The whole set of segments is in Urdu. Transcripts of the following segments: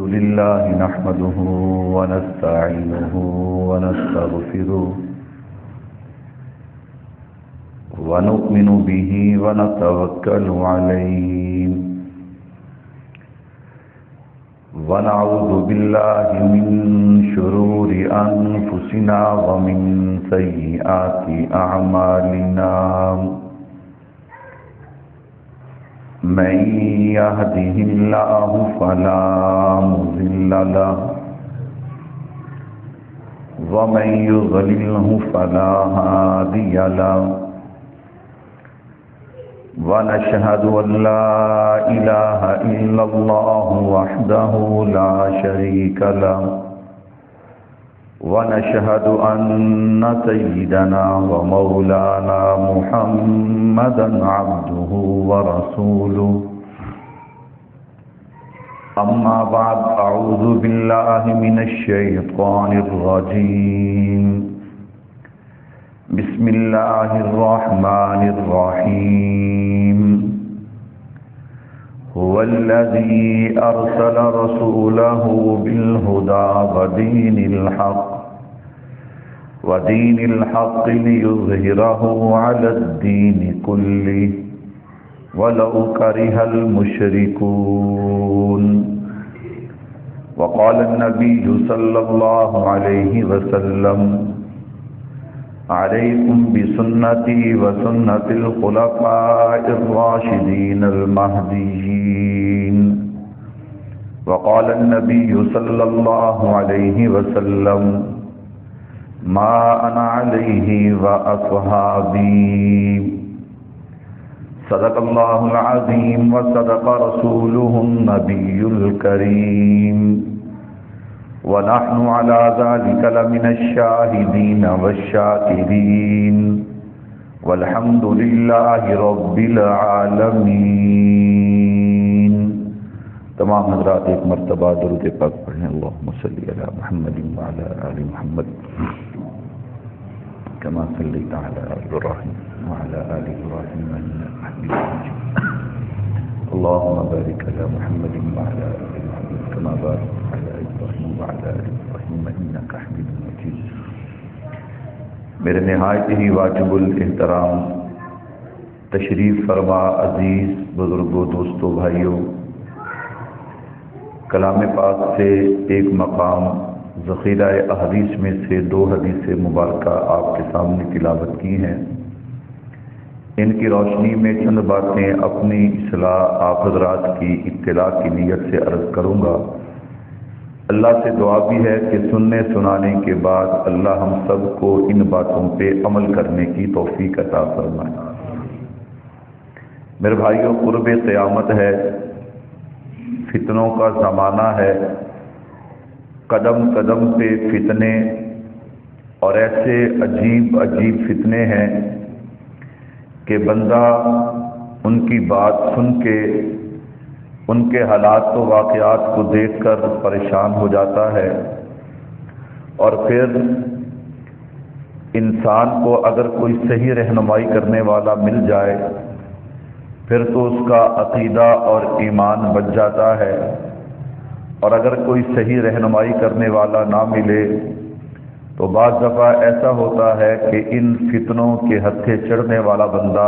لله نحمده ونستعينه ونستغفره ونؤمن به ونتوكل عليه ونعوذ بالله من شرور أنفسنا ومن سيئات أعمالنا من يهده الله فلا مضل له ومن يضلله فلا هادي له ونشهد أن لا إله إلا الله وحده لا شريك له ونشهد أن سيدنا ومولانا محمدا عبده ورسوله أما بعد أعوذ بالله من الشيطان الرجيم بسم الله الرحمن الرحيم هو الذي أرسل رسوله بالهدى ودين الحق ليظهره على الدين كله ولو كره المشركون وقال النبي صلى الله عليه وسلم عليكم بسنتي وسنة الخلفاء الراشدين المهديين وقال النبي صلى الله عليه وسلم ما أنا عليه وأصحابي صدق الله العظيم وصدق رسوله النبي الكريم ونحن على ذلك لمن الشاهدين والشاكرين والحمد لله رب العالمين. تمام حضرات ایک مرتبہ درود پاک پڑھیں. اللهم صل علی محمد وعلى آل محمد كما صليت على ابراهيم وعلى آل ابراهيم انك حميد مجيد. اللهم بارك على محمد وعلى آل محمد كما باركت على ابراهيم وعلى آل ابراهيم انك حميد مجيد. میرے نہایت ہی واجب الاحترام تشریف فرما عزیز بزرگوں، دوستوں، بھائیوں، کلام پاک سے ایک مقام ذخیرہ احادیث میں سے 2 حدیث مبارکہ آپ کے سامنے تلاوت کی ہیں. ان کی روشنی میں چند باتیں اپنی اصلاح آپ حضرات کی اطلاع کی نیت سے عرض کروں گا. اللہ سے دعا بھی ہے کہ سننے سنانے کے بعد اللہ ہم سب کو ان باتوں پہ عمل کرنے کی توفیق عطا فرمائے. میرے بھائیوں، قرب قیامت ہے، فتنوں کا زمانہ ہے، قدم قدم پہ فتنے، اور ایسے عجیب عجیب فتنے ہیں کہ بندہ ان کی بات سن کے ان کے حالات و واقعات کو دیکھ کر پریشان ہو جاتا ہے، اور پھر انسان کو اگر کوئی صحیح رہنمائی کرنے والا مل جائے پھر تو اس کا عقیدہ اور ایمان بچ جاتا ہے، اور اگر کوئی صحیح رہنمائی کرنے والا نہ ملے تو بعض دفعہ ایسا ہوتا ہے کہ ان فتنوں کے ہتھے چڑھنے والا بندہ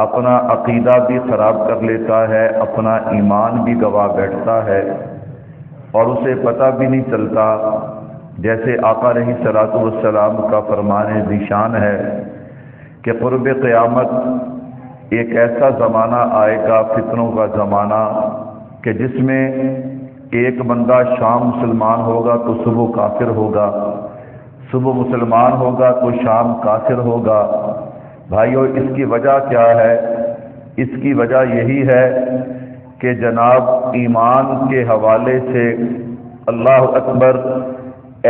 اپنا عقیدہ بھی خراب کر لیتا ہے، اپنا ایمان بھی گوا بیٹھتا ہے، اور اسے پتہ بھی نہیں چلتا. جیسے آقا علیہ الصلوۃ والسلام کا فرمان ذیشان ہے کہ قرب قیامت ایک ایسا زمانہ آئے گا، فتنوں کا زمانہ، کہ جس میں ایک بندہ شام مسلمان ہوگا تو صبح کافر ہوگا، صبح مسلمان ہوگا تو شام کافر ہوگا. بھائیو، اس کی وجہ کیا ہے؟ اس کی وجہ یہی ہے کہ جناب ایمان کے حوالے سے اللہ اکبر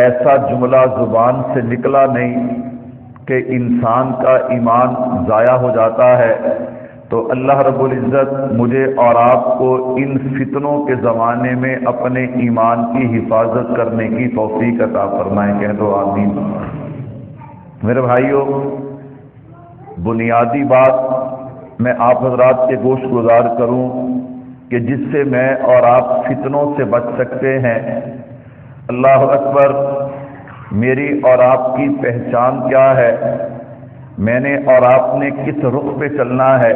ایسا جملہ زبان سے نکلا نہیں کہ انسان کا ایمان ضائع ہو جاتا ہے. تو اللہ رب العزت مجھے اور آپ کو ان فتنوں کے زمانے میں اپنے ایمان کی حفاظت کرنے کی توفیق عطا فرمائے. کہہ دو آمین. میرے بھائیوں، بنیادی بات میں آپ حضرات کے گوش گزار کروں کہ جس سے میں اور آپ فتنوں سے بچ سکتے ہیں۔ اللہ اکبر۔ میری اور آپ کی پہچان کیا ہے؟ میں نے اور آپ نے کس رخ پہ چلنا ہے؟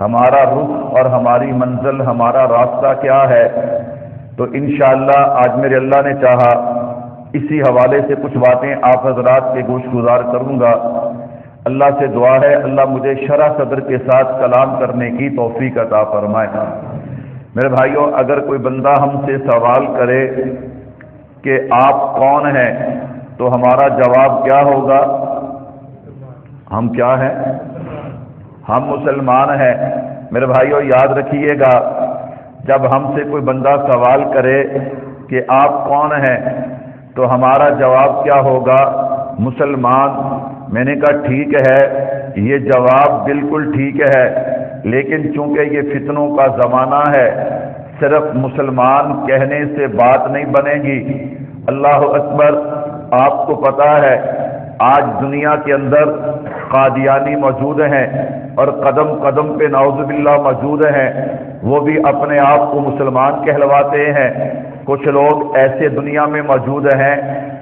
ہمارا رخ اور ہماری منزل، ہمارا راستہ کیا ہے؟ تو انشاءاللہ آج میرے اللہ نے چاہا اسی حوالے سے کچھ باتیں آپ حضرات کے گوش گزار کروں گا۔ اللہ سے دعا ہے اللہ مجھے شرح صدر کے ساتھ کلام کرنے کی توفیق عطا فرمائے۔ میرے بھائیوں، اگر کوئی بندہ ہم سے سوال کرے کہ آپ کون ہیں تو ہمارا جواب کیا ہوگا؟ ہم کیا ہیں؟ ہم مسلمان ہیں۔ میرے بھائیوں یاد رکھیے گا، جب ہم سے کوئی بندہ سوال کرے کہ آپ کون ہیں تو ہمارا جواب کیا ہوگا؟ مسلمان۔ میں نے کہا ٹھیک ہے، یہ جواب بالکل ٹھیک ہے، لیکن چونکہ یہ فتنوں کا زمانہ ہے، صرف مسلمان کہنے سے بات نہیں بنے گی۔ اللہ اکبر۔ آپ کو پتا ہے آج دنیا کے اندر قادیانی موجود ہیں اور قدم قدم پہ نعوذ باللہ موجود ہیں، وہ بھی اپنے آپ کو مسلمان کہلواتے ہیں۔ کچھ لوگ ایسے دنیا میں موجود ہیں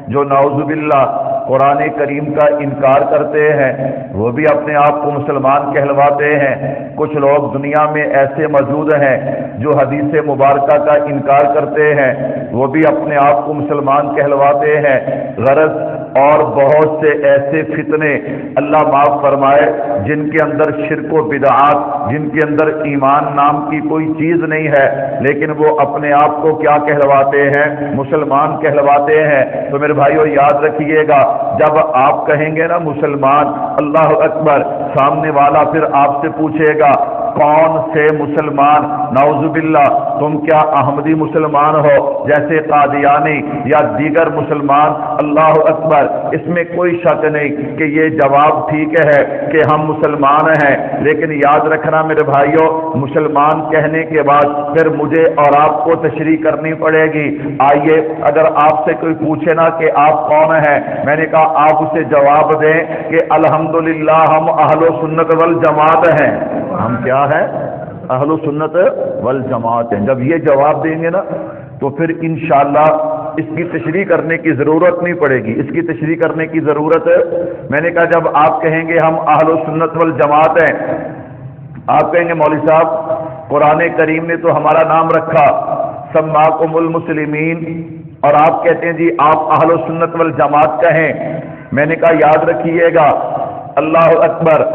جو نعوذ باللہ قرآن کریم کا انکار کرتے ہیں، وہ بھی اپنے آپ کو مسلمان کہلواتے ہیں۔ کچھ لوگ دنیا میں ایسے موجود ہیں جو حدیث مبارکہ کا انکار کرتے ہیں، وہ بھی اپنے آپ کو مسلمان کہلواتے ہیں۔ غرض اور بہت سے ایسے فتنے اللہ معاف فرمائے جن کے اندر شرک و بدعات، جن کے اندر ایمان نام کی کوئی چیز نہیں ہے، لیکن وہ اپنے آپ کو کیا کہلواتے ہیں؟ مسلمان کہلواتے ہیں۔ تو میرے بھائیو یاد رکھیے گا، جب آپ کہیں گے نا مسلمان، اللہ اکبر، سامنے والا پھر آپ سے پوچھے گا کون سے مسلمان؟ نعوذ باللہ تم کیا احمدی مسلمان ہو جیسے قادیانی یا دیگر مسلمان؟ اللہ اکبر۔ اس میں کوئی شک نہیں کہ یہ جواب ٹھیک ہے کہ ہم مسلمان ہیں، لیکن یاد رکھنا میرے بھائیوں، مسلمان کہنے کے بعد پھر مجھے اور آپ کو تشریح کرنی پڑے گی۔ آئیے، اگر آپ سے کوئی پوچھے نا کہ آپ کون ہیں، میں نے کہا آپ اسے جواب دیں کہ الحمدللہ ہم اہل سنت والجماعت ہیں۔ ہم کیا ہے؟ اہل سنت والجماعت ہیں۔ جب یہ جواب دیں گے نا تو پھر انشاءاللہ اس کی تشریح کرنے کی ضرورت نہیں پڑے گی، اس کی تشریح کرنے کی ضرورت ہے۔ میں نے کہا جب آپ کہیں گے ہم اہل سنت والجماعت ہیں، آپ کہیں گے مولوی صاحب قرآن کریم نے تو ہمارا نام رکھا سماکم المسلمین، اور آپ کہتے ہیں جی آپ اہل سنت والجماعت کہیں۔ میں نے کہا یاد رکھیے گا، اللہ اکبر،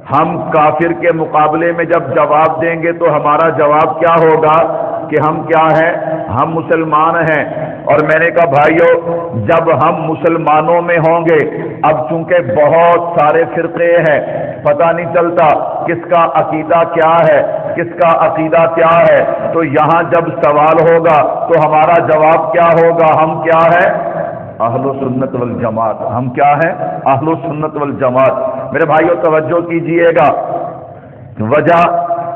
ہم کافر کے مقابلے میں جب جواب دیں گے تو ہمارا جواب کیا ہوگا کہ ہم کیا ہیں؟ ہم مسلمان ہیں۔ اور میں نے کہا بھائیو، جب ہم مسلمانوں میں ہوں گے، اب چونکہ بہت سارے فرقے ہیں، پتہ نہیں چلتا کس کا عقیدہ کیا ہے، کس کا عقیدہ کیا ہے، تو یہاں جب سوال ہوگا تو ہمارا جواب کیا ہوگا؟ ہم کیا ہے؟ اہل سنت والجماعت۔ ہم کیا ہیں؟ اہل سنت والجماعت۔ میرے بھائیوں توجہ کیجئے گا، وجہ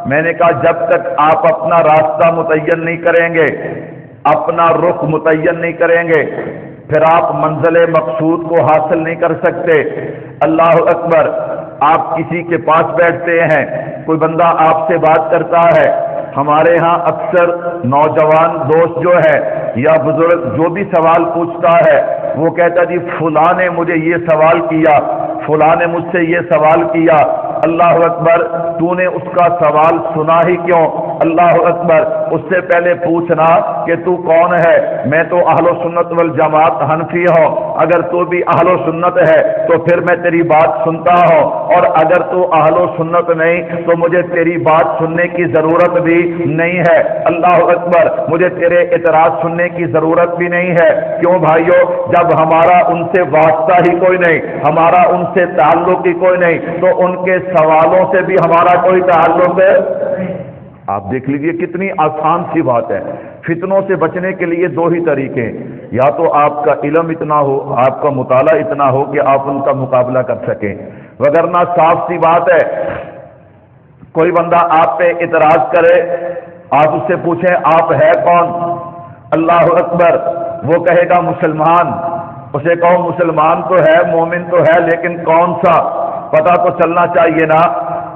میں نے کہا جب تک آپ اپنا راستہ متعین نہیں کریں گے، اپنا رخ متعین نہیں کریں گے، پھر آپ منزل مقصود کو حاصل نہیں کر سکتے۔ اللہ اکبر۔ آپ کسی کے پاس بیٹھتے ہیں، کوئی بندہ آپ سے بات کرتا ہے، ہمارے ہاں اکثر نوجوان دوست جو ہے یا بزرگ جو بھی سوال پوچھتا ہے وہ کہتا جی فلاں نے مجھے یہ سوال کیا، فلاں نے مجھ سے یہ سوال کیا۔ اللہ اکبر، تو نے اس کا سوال سنا ہی کیوں؟ اللہ اکبر، اس سے پہلے پوچھنا کہ تو کون ہے؟ میں تو اہل سنت والجماعت حنفی ہوں، اگر تو بھی اہل سنت ہے تو پھر میں تیری بات سنتا ہوں، اور اگر تو اہل سنت نہیں تو مجھے تیری بات سننے کی ضرورت بھی نہیں ہے۔ اللہ اکبر، مجھے تیرے اعتراض سننے کی ضرورت بھی نہیں ہے۔ کیوں بھائیو؟ جب ہمارا ان سے واسطہ ہی کوئی نہیں، ہمارا ان سے تعلق ہی کوئی نہیں، تو ان کے سوالوں سے بھی ہمارا کوئی تعلق ہے؟ آپ دیکھ لیجئے کتنی آسان سی بات ہے۔ فتنوں سے بچنے کے لیے دو ہی طریقے، یا تو آپ کا علم اتنا ہو، آپ کا مطالعہ اتنا ہو کہ آپ ان کا مقابلہ کر سکیں، وگرنہ صاف سی بات ہے، کوئی بندہ آپ پہ اعتراض کرے، آپ اس سے پوچھیں آپ ہے کون؟ اللہ اکبر، وہ کہے گا مسلمان۔ اسے کہو مسلمان تو ہے، مومن تو ہے، لیکن کون سا؟ پتہ تو چلنا چاہیے نا۔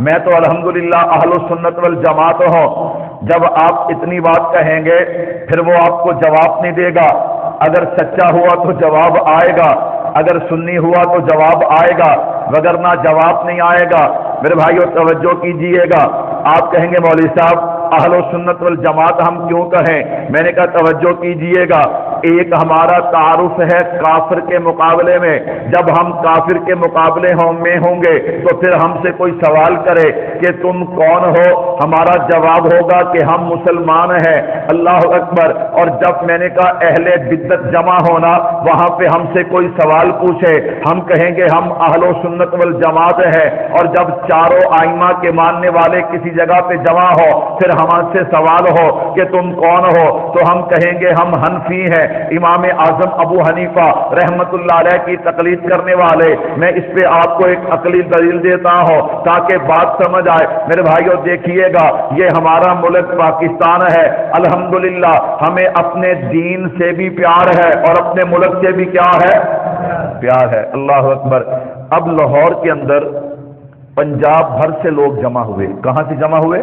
میں تو الحمدللہ اہل سنت والجماعت ہوں، جب آپ اتنی بات کہیں گے پھر وہ آپ کو جواب نہیں دے گا. اگر سچا ہوا تو جواب آئے گا، اگر سنی ہوا تو جواب آئے گا، وگرنہ جواب نہیں آئے گا. میرے بھائیو توجہ کیجئے گا. آپ کہیں گے مولوی صاحب اہل و سنت والجماعت ہم کیوں کہیں؟ میں نے کہا توجہ کیجئے گا. ایک ہمارا تعارف ہے کافر کے مقابلے میں. جب ہم کافر کے مقابلے میں ہوں گے تو پھر ہم سے کوئی سوال کرے کہ تم کون ہو، ہمارا جواب ہوگا کہ ہم مسلمان ہیں. اللہ اکبر. اور جب میں نے کہا اہل بدعت جمع ہونا، وہاں پہ ہم سے کوئی سوال پوچھے، ہم کہیں گے ہم اہل و سنت والجماعت ہیں. اور جب چاروں ائمہ کے ماننے والے کسی جگہ پہ جمع ہو، پھر ہم سے سوال ہو کہ تم کون ہو، تو ہم کہیں گے ہم حنفی ہیں. امام اعظم ابو حنیفہ رحمت اللہ علیہ کی تقلید کرنے والے. میں اس پہ آپ کو ایک عقلی دلیل دیتا ہوں تاکہ بات سمجھ آئے. میرے بھائیوں دیکھیے گا، یہ ہمارا ملک پاکستان ہے. الحمدللہ ہمیں اپنے دین سے بھی پیار ہے اور اپنے ملک سے بھی کیا ہے؟ پیار ہے. اللہ اکبر. اب لاہور کے اندر پنجاب بھر سے لوگ جمع ہوئے. کہاں سے جمع ہوئے؟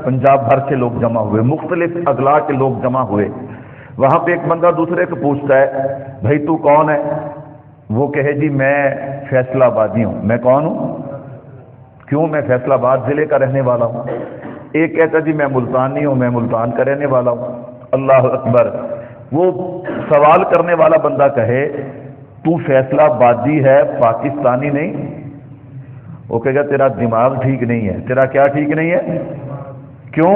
پنجاب بھر سے لوگ جمع ہوئے، مختلف اضلاع کے لوگ جمع ہوئے. وہاں پہ ایک بندہ دوسرے کو پوچھتا ہے بھائی تو کون ہے؟ وہ کہے جی میں فیصلہ آبادی ہوں. میں کون ہوں؟ کیوں؟ میں فیصلہ آباد ضلع کا رہنے والا ہوں. ایک کہتا جی میں ملتانی ہوں، میں ملتان کا رہنے والا ہوں. اللہ اکبر. وہ سوال کرنے والا بندہ کہے تو فیصلہ آبادی ہے، پاکستانی نہیں؟ وہ کہے گا تیرا دماغ ٹھیک نہیں ہے. تیرا کیا ٹھیک نہیں ہے؟ کیوں؟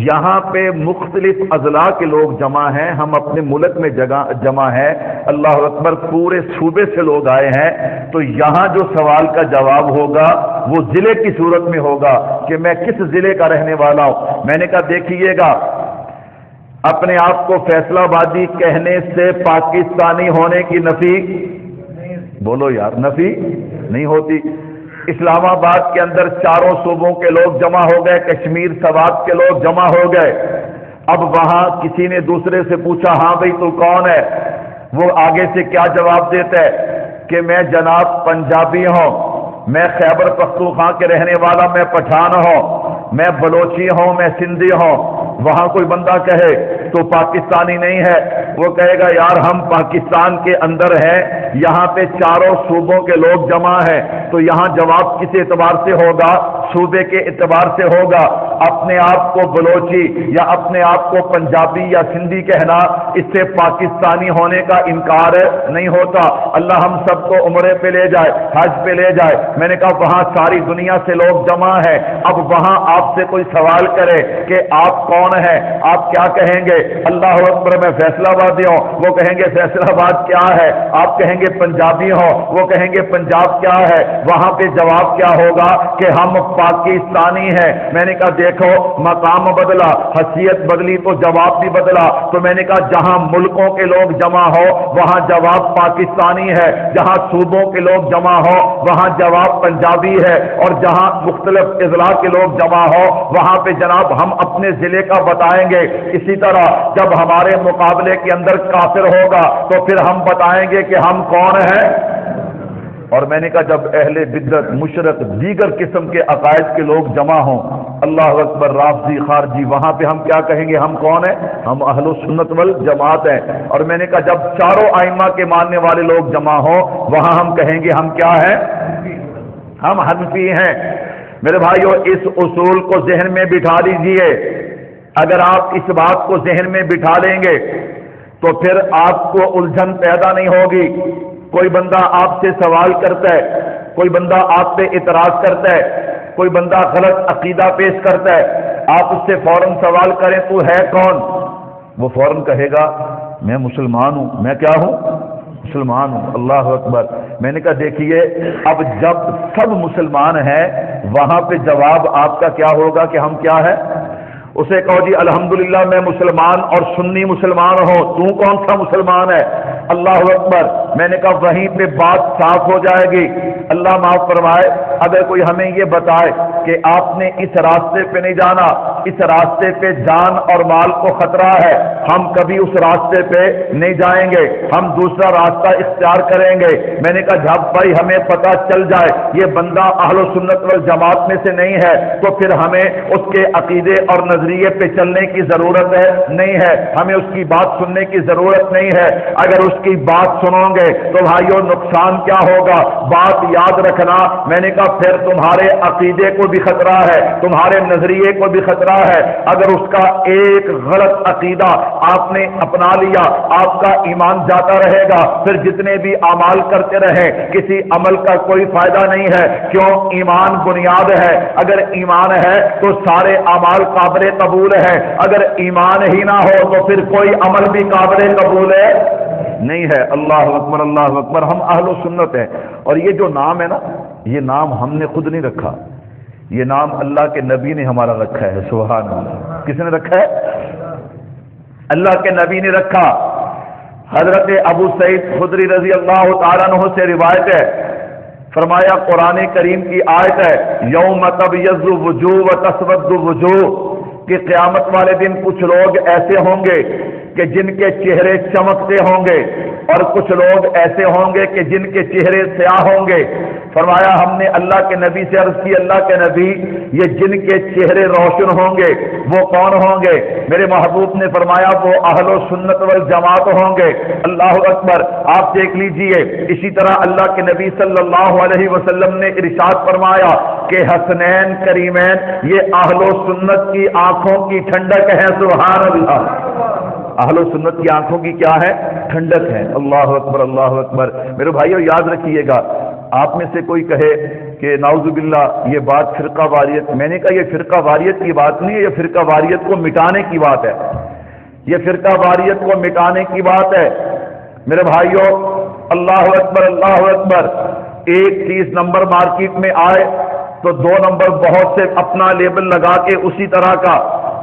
یہاں پہ مختلف اضلاع کے لوگ جمع ہیں، ہم اپنے ملک میں جمع ہیں. اللہ اکبر. پورے صوبے سے لوگ آئے ہیں، تو یہاں جو سوال کا جواب ہوگا وہ ضلع کی صورت میں ہوگا کہ میں کس ضلع کا رہنے والا ہوں. میں نے کہا دیکھیے گا، اپنے آپ کو فیصلہ آبادی کہنے سے پاکستانی ہونے کی نفی، بولو یار، نفی نہیں ہوتی. اسلام آباد کے اندر چاروں صوبوں کے لوگ جمع ہو گئے، کشمیر سوات کے لوگ جمع ہو گئے. اب وہاں کسی نے دوسرے سے پوچھا ہاں بھائی تو کون ہے؟ وہ آگے سے کیا جواب دیتا ہے کہ میں جناب پنجابی ہوں، میں خیبر پختونخوا کے رہنے والا، میں پٹھان ہوں، میں بلوچی ہوں، میں سندھی ہوں. وہاں کوئی بندہ کہے تو پاکستانی نہیں ہے، وہ کہے گا یار ہم پاکستان کے اندر ہیں، یہاں پہ چاروں صوبوں کے لوگ جمع ہیں. تو یہاں جواب کس اعتبار سے ہوگا؟ صوبے کے اعتبار سے ہوگا. اپنے آپ کو بلوچی یا اپنے آپ کو پنجابی یا سندھی کہنا، اس سے پاکستانی ہونے کا انکار نہیں ہوتا. اللہ ہم سب کو عمرے پہ لے جائے، حج پہ لے جائے. میں نے کہا وہاں ساری دنیا سے لوگ جمع ہیں. اب وہاں آپ سے کوئی سوال کرے کہ آپ کون ہیں، آپ کیا کہیں گے؟ اللہ اکبر. میں فیصلہ آبادی ہوں. وہ کہیں گے فیصلہ آباد کیا ہے؟ آپ کہیں گے پنجابی ہوں. وہ کہیں گے پنجاب کیا ہے؟ وہاں پہ جواب کیا ہوگا کہ ہم پاکستانی ہیں. میں نے کہا دیکھو مقام بدلا، حیثیت بدلی تو جواب بھی بدلا. تو میں نے کہا جہاں ملکوں کے لوگ جمع ہو وہاں جواب پاکستانی ہے، جہاں صوبوں کے لوگ جمع ہو وہاں جواب پنجابی ہے، اور جہاں مختلف اضلاع کے لوگ جمع ہو وہاں پہ جناب ہم اپنے ضلع کا بتائیں گے. اسی طرح جب ہمارے مقابلے کے اندر کافر ہوگا تو پھر ہم بتائیں گے کہ ہم کون ہیں. اور میں نے کہا جب اہل بدعت، مشرک، دیگر قسم کے عقائد کے لوگ جمع ہوں، اللہ اکبر، رافضی، خارجی، وہاں پہ ہم کیا کہیں گے؟ ہم کون ہیں؟ ہم اہل سنت والجماعت ہیں. اور میں نے کہا جب چاروں ائمہ کے ماننے والے لوگ جمع ہوں وہاں ہم کہیں گے ہم کیا ہیں؟ ہم حنفی ہیں. میرے بھائیو اس اصول کو ذہن میں بٹھا لیجئے. اگر آپ اس بات کو ذہن میں بٹھا لیں گے تو پھر آپ کو الجھن پیدا نہیں ہوگی. کوئی بندہ آپ سے سوال کرتا ہے، کوئی بندہ آپ پہ اعتراض کرتا ہے، کوئی بندہ غلط عقیدہ پیش کرتا ہے، آپ اس سے فوراً سوال کریں تو ہے کون؟ وہ فوراً کہے گا میں مسلمان ہوں. میں کیا ہوں؟ مسلمان ہوں. اللہ اکبر. میں نے کہا دیکھیے اب جب سب مسلمان ہیں وہاں پہ جواب آپ کا کیا ہوگا کہ ہم کیا ہے؟ اسے کہو جی الحمدللہ میں مسلمان اور سنی مسلمان ہوں. تو کون سا مسلمان ہے؟ اللہ اکبر۔ میں نے کہا وہیں پہ بات صاف ہو جائے گی۔ اللہ معاف فرمائے، اگر کوئی ہمیں یہ بتائے کہ آپ نے اس راستے پہ نہیں جانا، اس راستے پہ جان اور مال کو خطرہ ہے، ہم کبھی اس راستے پہ نہیں جائیں گے، ہم دوسرا راستہ اختیار کریں گے۔ میں نے کہا جب بھائی ہمیں پتہ چل جائے یہ بندہ اہل سنت والجماعت میں سے نہیں ہے تو پھر ہمیں اس کے عقیدے اور نظریے پہ چلنے کی ضرورت ہے نہیں ہے، ہمیں اس کی بات سننے کی ضرورت نہیں ہے۔ اگر اس کی بات سنو گے تو بھائیو نقصان کیا ہوگا؟ بات یاد رکھنا، میں نے کہا پھر تمہارے عقیدے کو بھی خطرہ ہے، تمہارے نظریے کو بھی خطرہ ہے۔ اگر اس کا ایک غلط عقیدہ آپ نے اپنا لیا، آپ کا ایمان جاتا رہے گا، پھر جتنے بھی اعمال کرتے رہیں کسی عمل کا کوئی فائدہ نہیں ہے۔ کیوں؟ ایمان بنیاد ہے، اگر ایمان ہے تو سارے اعمال قابل قبول ہیں، اگر ایمان ہی نہ ہو تو پھر کوئی عمل بھی قابل قبول ہے نہیں ہے۔ اللہ اکبر، اللہ اکبر۔ ہم اہل سنت ہیں، اور یہ جو نام ہے نا، یہ نام ہم نے خود نہیں رکھا، یہ نام اللہ کے نبی نے ہمارا رکھا ہے۔ سبحان اللہ۔ کس نے رکھا ہے؟ اللہ کے نبی نے رکھا۔ حضرت ابو سعید خدری رضی اللہ تعالیٰ عنہ سے روایت ہے، فرمایا قرآن کریم کی آیت ہے یوم تبیض وجوہ وتسود وجوہ، کہ قیامت والے دن کچھ لوگ ایسے ہوں گے کہ جن کے چہرے چمکتے ہوں گے، اور کچھ لوگ ایسے ہوں گے کہ جن کے چہرے سیاہ ہوں گے۔ فرمایا ہم نے اللہ کے نبی سے عرض کی اللہ کے نبی یہ جن کے چہرے روشن ہوں گے وہ کون ہوں گے؟ میرے محبوب نے فرمایا وہ اہل سنت والجماعت ہوں گے۔ اللہ اکبر۔ آپ دیکھ لیجئے، اسی طرح اللہ کے نبی صلی اللہ علیہ وسلم نے ارشاد فرمایا کہ حسنین کریمین یہ اہل سنت کی آنکھوں کی ٹھنڈک ہے۔ سبحان اللہ۔ اہل سنت کی آنکھوں کی کیا ہے؟ ٹھنڈک ہے۔ اللہ اکبر، اللہ اکبر۔ میرے بھائیو یاد رکھیے گا، آپ میں سے کوئی کہے کہ نعوذ باللہ یہ بات فرقہ واریت، میں نے کہا یہ فرقہ واریت کی بات نہیں ہے، یہ فرقہ واریت کو مٹانے کی بات ہے، یہ فرقہ واریت کو مٹانے کی بات ہے۔ میرے بھائیو اللہ اکبر، اللہ اکبر۔ ایک چیز نمبر مارکیٹ میں آئے تو 2 نمبر بہت سے اپنا لیبل لگا کے اسی طرح کا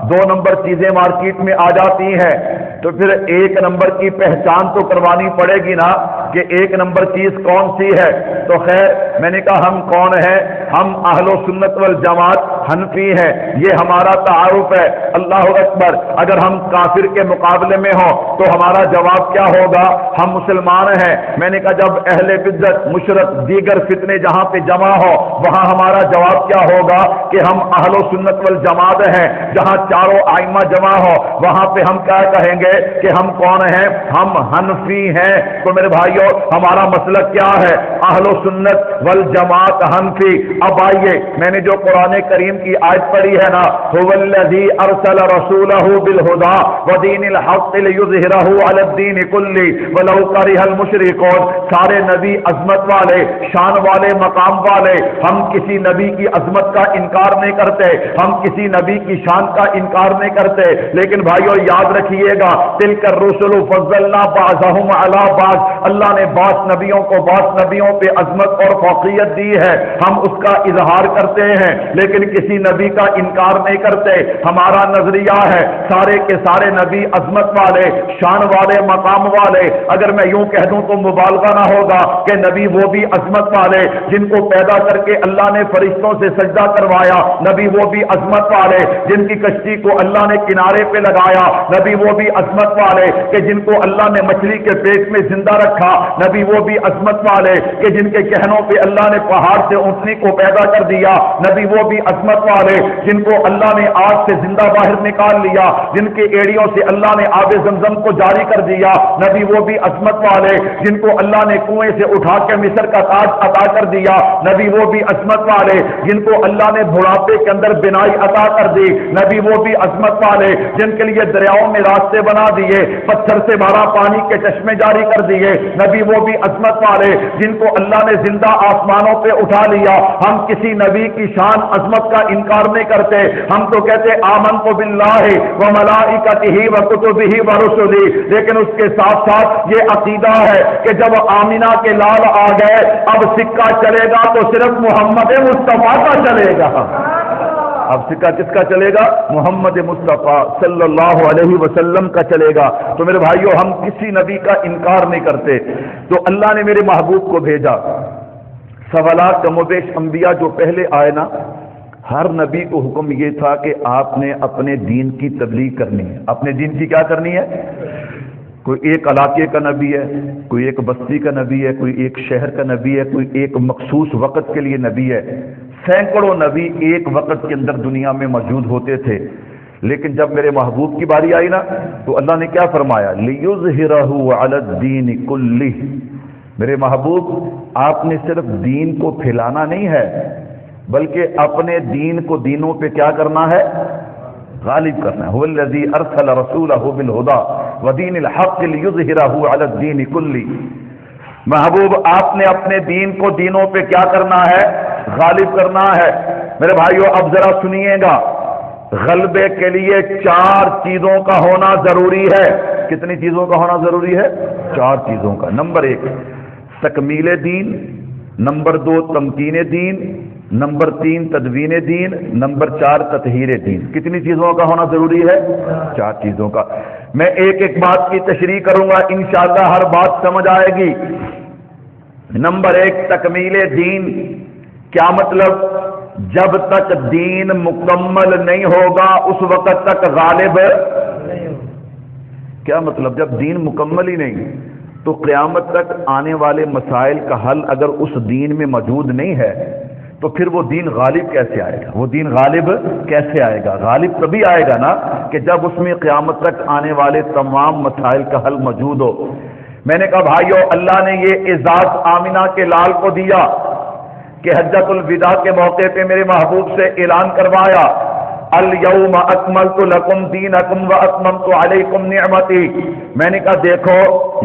2 نمبر چیزیں مارکیٹ میں آ جاتی ہیں، تو پھر 1 نمبر کی پہچان تو کروانی پڑے گی نا کہ 1 نمبر چیز کون سی ہے۔ تو خیر میں نے کہا ہم کون ہیں؟ ہم اہل سنت والجماعت حنفی ہیں، یہ ہمارا تعارف ہے۔ اللہ اکبر۔ اگر ہم کافر کے مقابلے میں ہوں تو ہمارا جواب کیا ہوگا؟ ہم مسلمان ہیں۔ میں نے کہا جب اہل بدعت مشرک دیگر فتنے جہاں پہ جمع ہو وہاں ہمارا جواب کیا ہوگا کہ ہم اہل سنت والجماعت ہیں۔ جہاں چاروں آئمہ جمع ہو وہاں پہ ہم کیا کہیں گے کہ ہم کون ہیں؟ ہم حنفی ہیں۔ تو میرے بھائیوں ہمارا مسلک کیا ہے؟ اہل سنت والجماعت حنفی۔ اب آئیے میں نے جو قرآن کریم کی آیت پڑھی ہے نا، هو الذی ارسل رسولہ بالہدی ودین الحق لیظہرہ علی الدین کلہ ولو کرہ المشرکون۔ سارے نبی عظمت والے، شان والے، مقام والے، ہم کسی نبی کی عظمت کا انکار نہیں کرتے، ہم کسی نبی کی شان کا انکار نہیں کرتے، لیکن بھائیو یاد رکھیے گا تلک الرسل فضلنا بعضهم علی بعض، اللہ نے بعض نبیوں کو بعض نبیوں پہ عظمت اور فوقیت دی ہے، ہم اس کا اظہار کرتے ہیں لیکن کسی نبی کا انکار نہیں کرتے۔ ہمارا نظریہ ہے سارے کے سارے نبی عظمت والے، شان والے، مقام والے۔ اگر میں یوں کہہ دوں تو مبالغہ نہ ہوگا کہ نبی وہ بھی عظمت والے جن کو پیدا کر کے اللہ نے فرشتوں سے سجدہ کروایا، نبی وہ بھی عظمت والے جن کی کشتی کو اللہ نے کنارے پہ لگایا، نبی وہ بھی عظمت والے کہ جن کو اللہ نے مچھلی کے پیٹ میں زندہ رکھا، نبی وہ بھی عظمت والے کہ جن کے کہنوں پہ اللہ نے پہاڑ سے اونٹنی کو پیدا کر دیا، نبی وہ بھی عظمت والے جن کو اللہ نے آگ سے زندہ باہر نکال لیا، جن کے ایڑیوں سے اللہ نے آب زمزم کو جاری کر دیا، نبی وہ بھی عظمت والے جن کو اللہ نے کنویں سے اٹھا کے مصر کا تاج عطا کر دیا، نبی وہ بھی عظمت والے جن کو اللہ نے بڑھاپے کے اندر بنائی عطا کر دی، نبی وہ بھی عظمت والے جن کے لیے دریاؤں میں راستے بنا دیے، پتھر سے بھرا پانی کے چشمے جاری کر دیے، نبی وہ بھی عظمت والے جن کو اللہ نے زندہ آسمانوں پہ اٹھا لیا۔ ہم کسی نبی کی شان عظمت کا انکار نہیں کرتے، ہم تو کہتے آمنت باللہ و ملائکتہ و کتبہ و رسلہ، لیکن اس کے ساتھ ساتھ یہ عقیدہ ہے کہ جب آمینہ کے لال آ گئے اب سکہ چلے گا تو صرف محمد مصطفیٰ کا چلے گا۔ اب سکہ کس کا چلے گا؟ محمد مصطفیٰ صلی اللہ علیہ وسلم کا چلے گا۔ تو میرے بھائیو، ہم کسی نبی کا انکار نہیں کرتے۔ تو اللہ نے میرے محبوب کو بھیجا، سوالات کم و بیش انبیاء جو پہلے آئے نا، ہر نبی کو حکم یہ تھا کہ آپ نے اپنے دین کی تبلیغ کرنی ہے۔ اپنے دین کی کیا کرنی ہے؟ کوئی ایک علاقے کا نبی ہے، کوئی ایک بستی کا نبی ہے، کوئی ایک شہر کا نبی ہے، کوئی ایک مخصوص وقت کے لیے نبی ہے۔ سینکڑوں نبی ایک وقت کے اندر دنیا میں موجود ہوتے تھے، لیکن جب میرے محبوب کی باری آئی نا تو اللہ نے کیا فرمایا؟ لِيُظْهِرَهُ عَلَى الدِّينِ كُلِّهِ۔ میرے محبوب، آپ نے صرف دین کو پھیلانا نہیں ہے، بلکہ اپنے دین کو دینوں پہ کیا کرنا ہے؟ غالب کرنا ہے۔ هو الذي ارسل رسوله بالهدى ودين الحق ليظهره على الدين كله۔ محبوب، آپ نے اپنے دین کو دینوں پہ کیا کرنا ہے؟ غالب کرنا ہے۔ میرے بھائیو، اب ذرا سنیے گا، غلبے کے لیے 4 چیزوں کا ہونا ضروری ہے۔ کتنی چیزوں کا ہونا ضروری ہے؟ 4 چیزوں کا۔ نمبر 1 تکمیل دین، نمبر 2 تمکین دین، نمبر 3 تدوین دین، نمبر 4 تطہیر دین۔ کتنی چیزوں کا ہونا ضروری ہے؟ 4 چیزوں کا۔ میں ایک ایک بات کی تشریح کروں گا، انشاءاللہ ہر بات سمجھ آئے گی۔ نمبر 1 تکمیل دین۔ کیا مطلب؟ جب تک دین مکمل نہیں ہوگا اس وقت تک غالب کیا مطلب؟ جب دین مکمل ہی نہیں تو قیامت تک آنے والے مسائل کا حل اگر اس دین میں موجود نہیں ہے تو پھر وہ دین غالب کیسے آئے گا؟ وہ دین غالب کیسے آئے گا؟ غالب تبھی آئے گا نا کہ جب اس میں قیامت تک آنے والے تمام مسائل کا حل موجود ہو۔ میں نے کہا بھائیو، اللہ نے یہ اعزاز آمنہ کے لال کو دیا کہ حجۃ الوداع کے موقع پہ میرے محبوب سے اعلان کروایا، الیوم اکملت لکم دینکم واتممت علیکم نعمتی۔ میں نے کہا دیکھو،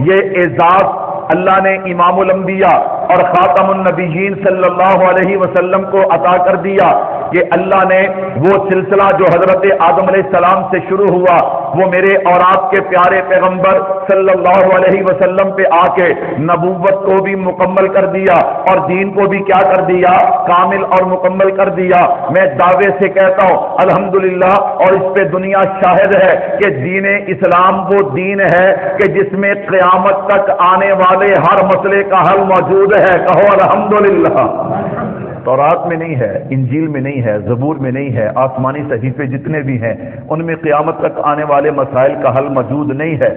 یہ اعزاز اللہ نے امام الانبیاء اور خاتم النبیین صلی اللہ علیہ وسلم کو عطا کر دیا کہ اللہ نے وہ سلسلہ جو حضرت آدم علیہ السلام سے شروع ہوا، وہ میرے اور آپ کے پیارے پیغمبر صلی اللہ علیہ وسلم پہ آ کے نبوت کو بھی مکمل کر دیا اور دین کو بھی کیا کر دیا؟ کامل اور مکمل کر دیا۔ میں دعوے سے کہتا ہوں الحمدللہ، اور اس پہ دنیا شاہد ہے کہ دین اسلام وہ دین ہے کہ جس میں قیامت تک آنے والے ہر مسئلے کا حل موجود ہے۔ کہو الحمدللہ۔ تورات میں نہیں ہے، انجیل میں نہیں ہے، زبور میں نہیں ہے، آسمانی صحیفے جتنے بھی ہیں ان میں قیامت تک آنے والے مسائل کا حل موجود نہیں ہے۔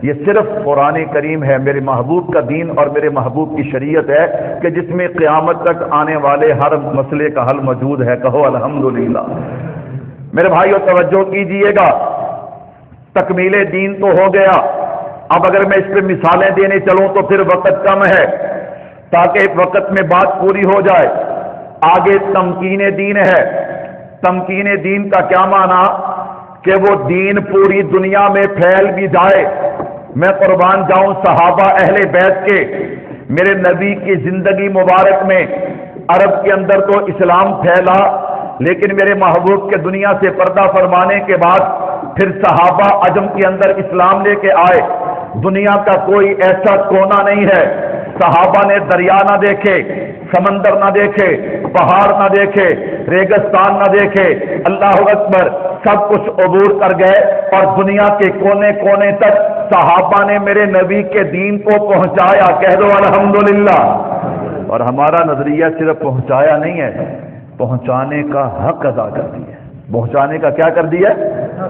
یہ صرف قرآن کریم ہے، میرے محبوب کا دین اور میرے محبوب کی شریعت ہے کہ جس میں قیامت تک آنے والے ہر مسئلے کا حل موجود ہے۔ کہو الحمدللہ۔ میرے بھائیو توجہ کیجئے گا، تکمیل دین تو ہو گیا۔ اب اگر میں اس پہ مثالیں دینے چلوں تو پھر وقت کم ہے، تاکہ وقت میں بات پوری ہو جائے۔ آگے تمکین دین ہے۔ تمکین دین کا کیا معنی؟ کہ وہ دین پوری دنیا میں پھیل بھی جائے۔ میں قربان جاؤں صحابہ اہل بیت کے، میرے نبی کی زندگی مبارک میں عرب کے اندر تو اسلام پھیلا، لیکن میرے محبوب کے دنیا سے پردہ فرمانے کے بعد پھر صحابہ عجم کے اندر اسلام لے کے آئے۔ دنیا کا کوئی ایسا کونا نہیں ہے صحابہ نے دریا نہ دیکھے، سمندر نہ دیکھے، پہاڑ نہ دیکھے، ریگستان نہ دیکھے، اللہ اکبر، سب کچھ عبور کر گئے اور دنیا کے کونے کونے تک صحابہ نے میرے نبی کے دین کو پہنچایا۔ کہہ دو الحمدللہ۔ اور ہمارا نظریہ صرف پہنچایا نہیں ہے، پہنچانے کا حق ادا کر دیا۔ پہنچانے کا کیا کر دیا؟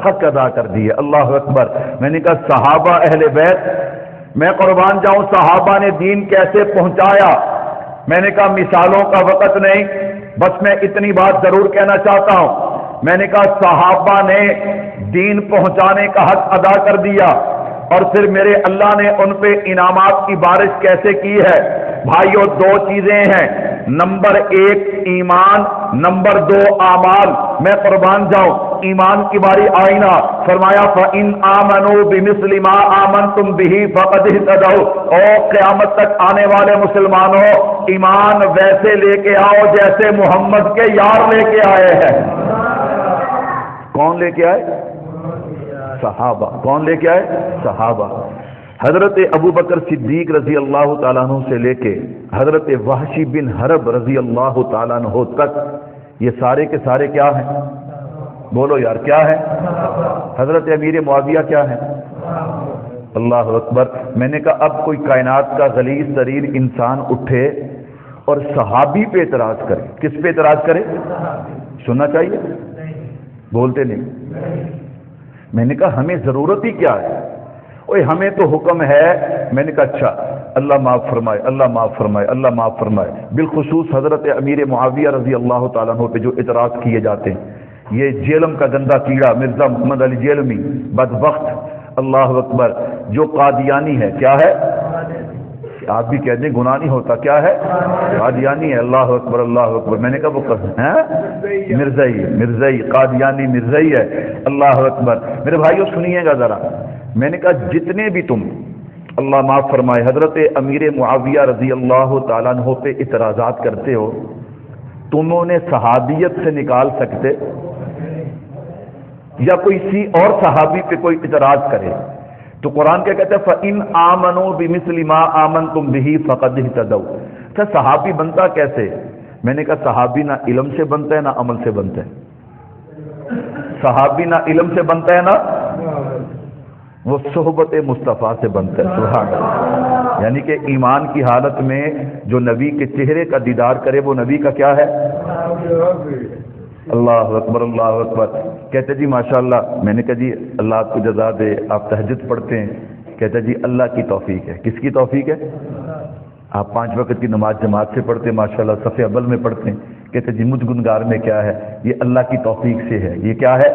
حق ادا کر دیا۔ اللہ اکبر۔ میں نے کہا صحابہ اہل بیت، میں قربان جاؤں صحابہ نے دین کیسے پہنچایا؟ میں نے کہا مثالوں کا وقت نہیں، بس میں اتنی بات ضرور کہنا چاہتا ہوں۔ میں نے کہا صحابہ نے دین پہنچانے کا حق ادا کر دیا اور پھر میرے اللہ نے ان پہ انعامات کی بارش کیسے کی ہے؟ بھائیو، 2 چیزیں ہیں، نمبر 1 ایمان، نمبر 2 اعمال۔ میں قربان جاؤں، ایمان کی باری آئی نا، فرمایا فَإِنْ آمَنُوا بِمِثْلِ مَا آمَنْتُمْ بِهِ فَقَدِ اهْتَدَوْا۔ او قیامت تک آنے والے مسلمانوں، ایمان ویسے لے کے آؤ جیسے محمد کے یار لے کے آئے ہیں۔ کون لے کے آئے؟ صحابہ۔ کون لے کے آئے؟ صحابہ۔ حضرت ابو بکر صدیق رضی اللہ تعالیٰ عنہ سے لے کے حضرت وحشی بن حرب رضی اللہ تعالیٰ عنہ تک، یہ سارے کے سارے کیا ہیں؟ بولو یار کیا ہے؟ حضرت امیر معاویہ کیا ہے؟ اللہ اکبر. میں نے کہا اب کوئی کائنات کا غلیظ ترین انسان اٹھے اور صحابی پہ اعتراض کرے. کس پہ اعتراض کرے؟ سننا چاہیے؟ بولتے نہیں. میں نے کہا ہمیں ضرورت ہی کیا ہے؟ اوے ہمیں تو حکم ہے. میں نے کہا اچھا اللہ معاف فرمائے، اللہ معاف فرمائے، اللہ معاف فرمائے. بالخصوص حضرت امیر معاویہ رضی اللہ تعالیٰ عنہ پہ جو اعتراض کیے جاتے ہیں، یہ جیلم کا گندا کیڑا مرزا محمد علی جیلمی بدبخت، اللہ اکبر، جو قادیانی ہے. کیا ہے؟ آپ بھی کہہ دیں گناہ نہیں ہوتا. کیا ہے؟ قادیانی ہے. اللہ اکبر، اللہ اکبر. میں نے کہا وہ مرزائی قادیانی مرزائی ہے. اللہ اکبر. میرے بھائیو سنیے گا ذرا. میں نے کہا جتنے بھی تم اللہ معاف فرمائے حضرت امیر معاویہ رضی اللہ تعالیٰ عنہ پہ اعتراضات کرتے ہو، تم انہیں صحابیت سے نکال سکتے؟ یا کوئی کسی اور صحابی پہ کوئی اعتراض کرے تو قرآن کیا کہتا ہے فَإِنْ آمَنُوا بِمِثْلِ مَا آمَنْتُمْ بِهِ فَقَدْ اهْتَدَوْا. اچھا صحابی بنتا کیسے؟ میں نے کہا صحابی نہ علم سے بنتا ہے نہ عمل سے بنتا ہے. صحابی نہ علم سے بنتا ہے نہ وہ صحبت مصطفیٰ سے بنتا ہے. سبحان اللہ. یعنی کہ ایمان کی حالت میں جو نبی کے چہرے کا دیدار کرے وہ نبی کا کیا ہے؟ اللہ اکبر، اللہ اکبر. کہتے جی ماشاءاللہ. میں نے کہا جی اللہ آپ کو جزا دے، آپ تہجد پڑھتے ہیں. کہتے جی اللہ کی توفیق ہے. کس کی توفیق ہے؟ آپ 5 وقت کی نماز جماعت سے پڑھتے ہیں ماشاءاللہ، صف اول میں پڑھتے ہیں. کہتے جی مجھ گنگار میں کیا ہے؟ یہ اللہ کی توفیق سے ہے. یہ کیا ہے؟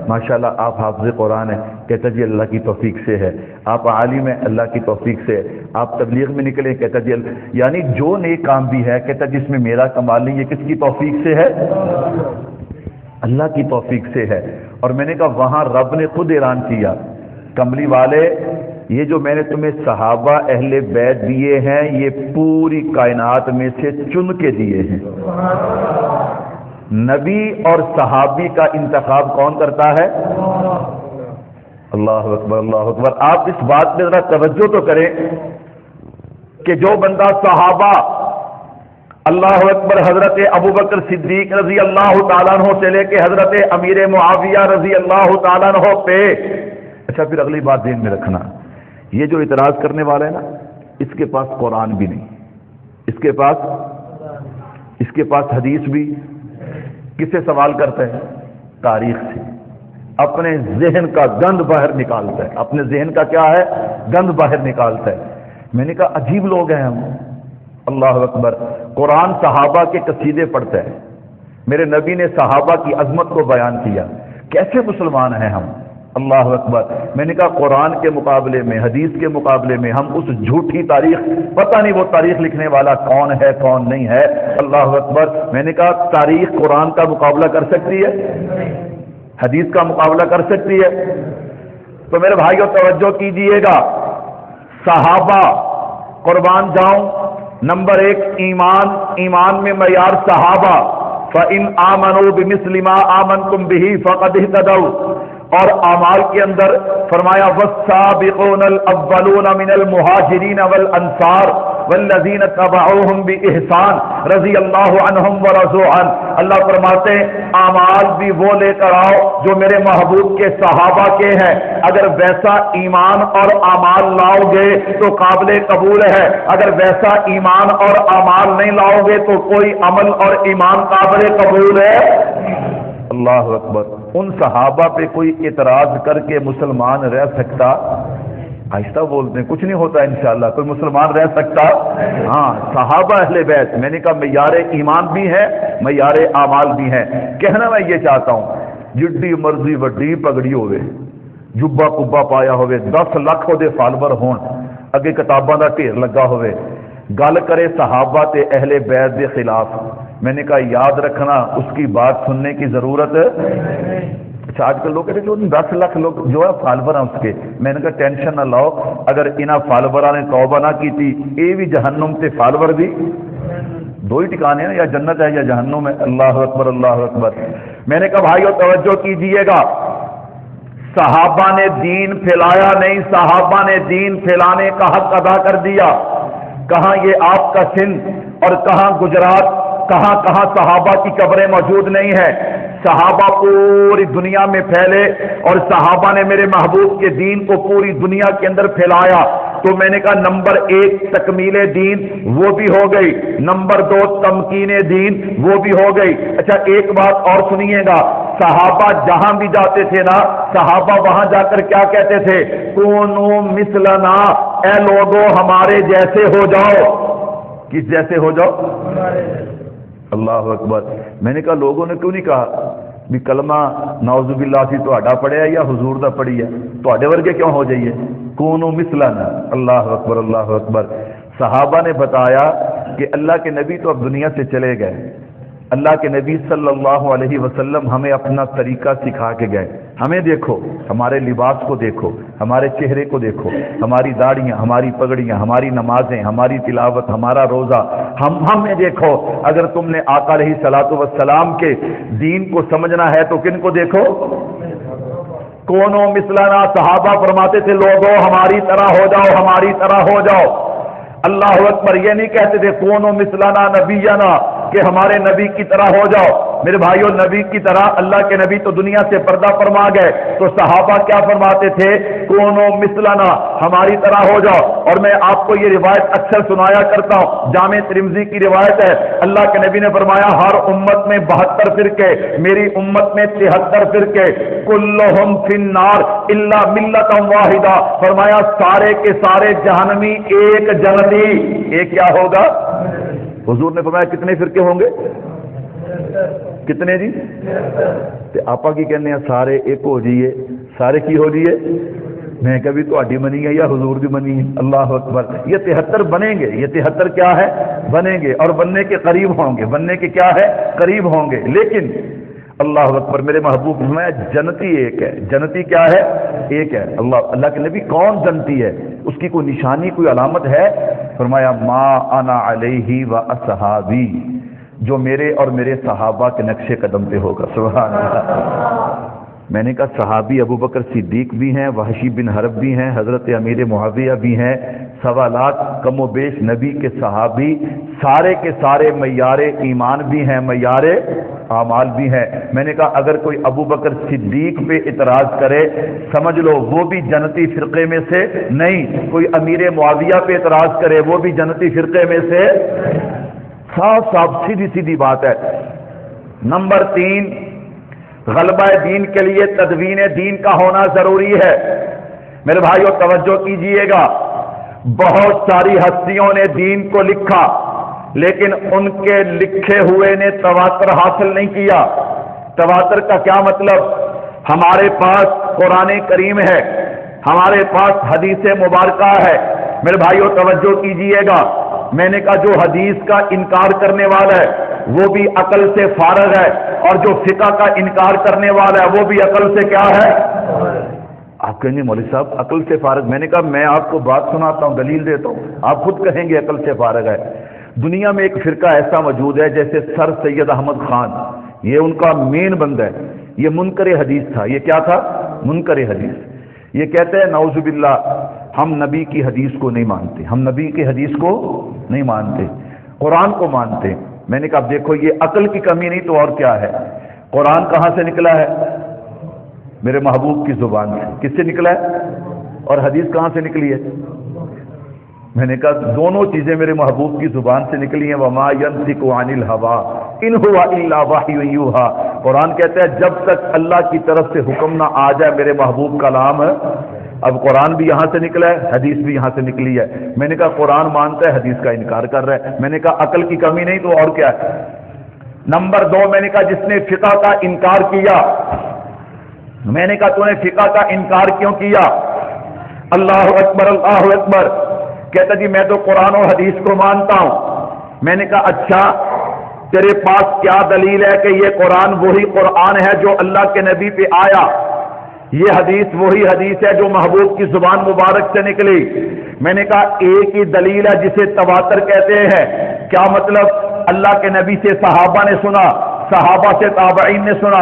ماشاءاللہ آپ حافظ قرآن ہیں. کہتا جی اللہ کی توفیق سے ہے. آپ عالم ہیں، اللہ کی توفیق سے ہے. آپ تبلیغ میں نکلے. کہتا جی یعنی جو نیک کام بھی ہے کہتا جس میں میرا کمال نہیں، یہ کس کی توفیق سے ہے؟ اللہ کی توفیق سے ہے. اور میں نے کہا وہاں رب نے خود اعلان کیا، کملی والے یہ جو میں نے تمہیں صحابہ اہل بیت دیے ہیں یہ پوری کائنات میں سے چن کے دیے ہیں. نبی اور صحابی کا انتخاب کون کرتا ہے؟ اللہ اکبر، اللہ اکبر. آپ اس بات پہ ذرا توجہ تو کریں کہ جو بندہ صحابہ اللہ اکبر حضرت ابوبکر صدیق رضی اللہ تعالیٰ عنہ سے لے کے حضرت امیر معاویہ رضی اللہ تعالیٰ عنہ پہ. اچھا پھر اگلی بات ذہن میں رکھنا، یہ جو اعتراض کرنے والا ہے نا اس کے پاس قرآن بھی نہیں، اس کے پاس حدیث بھی. کس سے سوال کرتا ہے؟ تاریخ سے. اپنے ذہن کا گند باہر نکالتا ہے. اپنے ذہن کا کیا ہے؟ گند باہر نکالتا ہے. میں نے کہا عجیب لوگ ہیں ہم. اللہ اکبر. قرآن صحابہ کے قصیدے پڑھتا ہے. میرے نبی نے صحابہ کی عظمت کو بیان کیا. کیسے مسلمان ہیں ہم؟ اللہ اکبر. میں نے کہا قرآن کے مقابلے میں، حدیث کے مقابلے میں ہم اس جھوٹی تاریخ، پتہ نہیں وہ تاریخ لکھنے والا کون ہے کون نہیں ہے. اللہ اکبر. میں نے کہا تاریخ قرآن کا مقابلہ کر سکتی ہے؟ حدیث کا مقابلہ کر سکتی ہے؟ تو میرے بھائیوں توجہ کیجئے گا. صحابہ قربان جاؤں. نمبر 1 ایمان میں معیار صحابہ. فَإِنْ آمَنُوا بِمِثْلِ مَا آمَنْتُمْ بِهِ فَقَدْ اهْتَدَوْا. اور اعمال کے اندر فرمایا وَالسَّابِقُونَ الْأَوَّلُونَ مِنَ الْمُهَاجِرِينَ وَالْأَنصَارِ وَالَّذِينَ تَبَعُوهُمْ بِإِحْسَانٍ رضی اللہ عنہم ورضوا عنہ. اللہ فرماتے ہیں اعمال بھی وہ لے کر آؤ جو میرے محبوب کے صحابہ کے ہیں. اگر ویسا ایمان اور اعمال لاؤ گے تو قابل قبول ہے. اگر ویسا ایمان اور اعمال نہیں لاؤ گے تو کوئی عمل اور ایمان قابل قبول ہے. اللہ اکبر. ان صحابہ پہ کوئی اعتراض کر کے مسلمان رہ سکتا؟ آہستہ بولتے ہیں، کچھ نہیں ہوتا انشاءاللہ. کوئی مسلمان رہ سکتا؟ ہاں صحابہ اہل بیت. میں نے کہا معیار ایمان بھی ہے، معیار اعمال بھی ہے. کہنا میں یہ چاہتا ہوں جڈی مرضی وڈی پگڑی ہوئے، جبا کبا پایا ہوئے، 10 لاکھ دے فالوور ہون، اگے کتاباں دا ڈھیر لگا ہوئے، گل کرے صحابہ تے اہل بیت دے خلاف. میں نے کہا یاد رکھنا اس کی بات سننے کی ضرورت. اچھا آج کل لوگ کہتے ہیں جو 10 لاکھ لوگ جو ہے فالوور ہیں اس کے. میں نے کہا ٹینشن نہ لاؤ، اگر انہاں فالوراں نے توبہ نہ کی تھی اے بھی جہنم تے فالور بھی دو ہی ٹھکانے ہیں، یا جنت ہے یا جہنم ہے. اللہ اکبر، اللہ اکبر. میں نے کہا بھائیو توجہ کیجئے گا. صحابہ نے دین پھیلایا نہیں، صحابہ نے دین پھیلانے کا حق ادا کر دیا. کہاں یہ آپ کا سندھ اور کہاں گجرات، کہاں کہاں صحابہ کی قبریں موجود نہیں ہیں، صحابہ پوری دنیا میں پھیلے اور صحابہ نے میرے محبوب کے دین کو پوری دنیا کے اندر پھیلایا، تو میں نے کہا نمبر 1 تکمیل دین وہ بھی ہو گئی، نمبر 2 تمکین دین وہ بھی ہو گئی۔ اچھا ایک بات اور سنیے گا، صحابہ جہاں بھی جاتے تھے نا، صحابہ وہاں جا کر کیا کہتے تھے؟ کونو مثلنا، اے لوگو ہمارے جیسے ہو جاؤ۔ کس جیسے ہو جاؤ؟ اللہ اکبر۔ میں نے کہا لوگوں نے کیوں نہیں کہا بھی کلمہ نعوذ باللہ سی تہاڈا پڑھیا یا حضور دا پڑھی ہے، تہاڈے ورگے کیوں ہو جائیے؟ کونو مثلنا۔ اللہ اکبر اللہ اکبر۔ صحابہ نے بتایا کہ اللہ کے نبی تو اب دنیا سے چلے گئے، اللہ کے نبی صلی اللہ علیہ وسلم ہمیں اپنا طریقہ سکھا کے گئے۔ ہمیں دیکھو، ہمارے لباس کو دیکھو، ہمارے چہرے کو دیکھو، ہماری داڑیاں، ہماری پگڑیاں، ہماری نمازیں، ہماری تلاوت، ہمارا روزہ، ہمیں دیکھو۔ اگر تم نے آقا علیہ الصلوۃ والسلام کے دین کو سمجھنا ہے تو کن کو دیکھو؟ کونو مثلنا۔ صحابہ فرماتے تھے لوگوں ہماری طرح ہو جاؤ، ہماری طرح ہو جاؤ۔ اللہ اکبر۔ یہ نہیں کہتے تھے کونو مثلنا نبینا کہ ہمارے نبی کی طرح ہو جاؤ۔ میرے بھائیوں نبی کی طرح، اللہ کے نبی تو دنیا سے پردہ فرما گئے، تو صحابہ کیا فرماتے تھے؟ کونو مثلنا، ہماری طرح ہو جاؤ۔ اور میں آپ کو یہ روایت اکثر سنایا کرتا ہوں، جامع ترمذی کی روایت ہے، اللہ کے نبی نے فرمایا ہر امت میں 72 فرقے، میری امت میں 73 فرقے، کلہم فی النار الا ملۃ واحدہ، فرمایا سارے کے سارے جہنمی ایک جنتی۔ ایک کیا ہوگا؟ حضور نے فرمایا کتنے فرقے ہوں گے؟ کتنے جی؟ آپا کی کہنے ہیں سارے ایک ہو جائیے، سارے کی ہو جائیے؟ میں کبھی تہاڈی منی ہے یا حضور دی منی ہے؟ اللہ اکبر۔ یہ 73 بنیں گے، یہ 73 کیا ہے؟ بنیں گے، اور بننے کے قریب ہوں گے، بننے کے کیا ہے؟ قریب ہوں گے۔ لیکن اللہ اکبر، میرے محبوب میں جنتی ایک ہے۔ جنتی کیا ہے؟ ایک ہے۔ اللہ کے نبی کون جنتی ہے؟ اس کی کوئی نشانی، کوئی علامت ہے؟ فرمایا ما انا علیہ و اصحابی، جو میرے اور میرے صحابہ کے نقش قدم پہ ہوگا۔ سبحان اللہ۔ میں نے کہا صحابی ابو بکر صدیق بھی ہیں، وحشی بن حرب بھی ہیں، حضرت امیر معاویہ بھی ہیں، 1.25 لاکھ کم و بیش نبی کے صحابی، سارے کے سارے معیار ایمان بھی ہیں، معیار اعمال بھی ہیں۔ میں نے کہا اگر کوئی ابو بکر صدیق پہ اعتراض کرے سمجھ لو وہ بھی جنتی فرقے میں سے نہیں، کوئی امیر معاویہ پہ اعتراض کرے وہ بھی جنتی فرقے میں سے، صاف صاف سیدھی سیدھی بات ہے۔ نمبر 3، غلبہ دین کے لیے تدوین دین کا ہونا ضروری ہے۔ میرے بھائیوں توجہ کیجئے گا، بہت ساری ہستیوں نے دین کو لکھا لیکن ان کے لکھے ہوئے نے تواتر حاصل نہیں کیا۔ تواتر کا کیا مطلب؟ ہمارے پاس قرآن کریم ہے، ہمارے پاس حدیث مبارکہ ہے۔ میرے بھائیوں توجہ کیجئے گا، میں نے کہا جو حدیث کا انکار کرنے والا ہے وہ بھی عقل سے فارغ ہے، اور جو فقہ کا انکار کرنے والا ہے وہ بھی عقل سے کیا ہے؟ آپ کہیں گے مولوی صاحب عقل سے فارغ؟ میں نے کہا میں آپ کو بات سناتا ہوں، دلیل دیتا ہوں، آپ خود کہیں گے عقل سے فارغ ہے۔ دنیا میں ایک فرقہ ایسا موجود ہے جیسے سر سید احمد خان، یہ ان کا مین بندہ ہے، یہ منکر حدیث تھا۔ یہ کیا تھا؟ منکر حدیث۔ یہ کہتے ہیں نعوذ باللہ ہم نبی کی حدیث کو نہیں مانتے، ہم نبی کی حدیث کو نہیں مانتے، قرآن کو مانتے۔ میں نے کہا اب دیکھو یہ عقل کی کمی نہیں تو اور کیا ہے؟ قرآن کہاں سے نکلا ہے؟ میرے محبوب کی زبان سے۔ کس سے نکلا ہے؟ اور حدیث کہاں سے نکلی ہے؟ میں نے کہا دونوں چیزیں میرے محبوب کی زبان سے نکلی ہیں۔ وما ينطق عن الهوى ان هو الا وحی یوحى۔ قرآن کہتا ہے جب تک اللہ کی طرف سے حکم نہ آ جائے میرے محبوب کا کلام ہے۔ اب قرآن بھی یہاں سے نکلا ہے، حدیث بھی یہاں سے نکلی ہے۔ میں نے کہا قرآن مانتا ہے، حدیث کا انکار کر رہا ہے۔ میں نے کہا عقل کی کمی نہیں تو اور کیا ہے؟ نمبر 2، میں نے کہا جس نے فقہ کا انکار کیا، میں نے کہا تو نے فقہ کا انکار کیوں کیا؟ اللہ اکبر اللہ اکبر۔ کہتا جی میں تو قرآن و حدیث کو مانتا ہوں۔ میں نے کہا اچھا تیرے پاس کیا دلیل ہے کہ یہ قرآن وہی قرآن ہے جو اللہ کے نبی پہ آیا، یہ حدیث وہی حدیث ہے جو محبوب کی زبان مبارک سے نکلی؟ میں نے کہا ایک ہی دلیل ہے جسے تواتر کہتے ہیں۔ کیا مطلب؟ اللہ کے نبی سے صحابہ نے سنا، صحابہ سے تابعین نے سنا،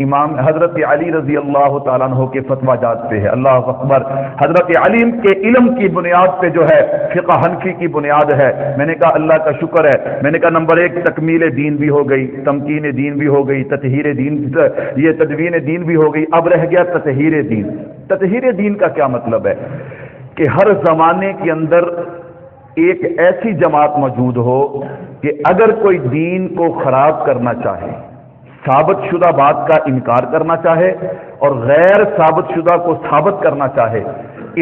امام حضرت علی رضی اللہ تعالیٰ عنہ کے فتویٰ جات پہ ہے. اللہ اکبر. حضرت علی کے علم کی بنیاد پہ جو ہے فقہ حنفی کی بنیاد ہے. میں نے کہا اللہ کا شکر ہے. میں نے کہا نمبر 1 تکمیل دین بھی ہو گئی, تمکین دین بھی ہو گئی, تطہیر دین, یہ تدوین دین بھی ہو گئی. اب رہ گیا تطہیر دین. تطہیر دین کا کیا مطلب ہے؟ کہ ہر زمانے کے اندر ایک ایسی جماعت موجود ہو کہ اگر کوئی دین کو خراب کرنا چاہے, ثابت شدہ بات کا انکار کرنا چاہے اور غیر ثابت شدہ کو ثابت کرنا چاہے,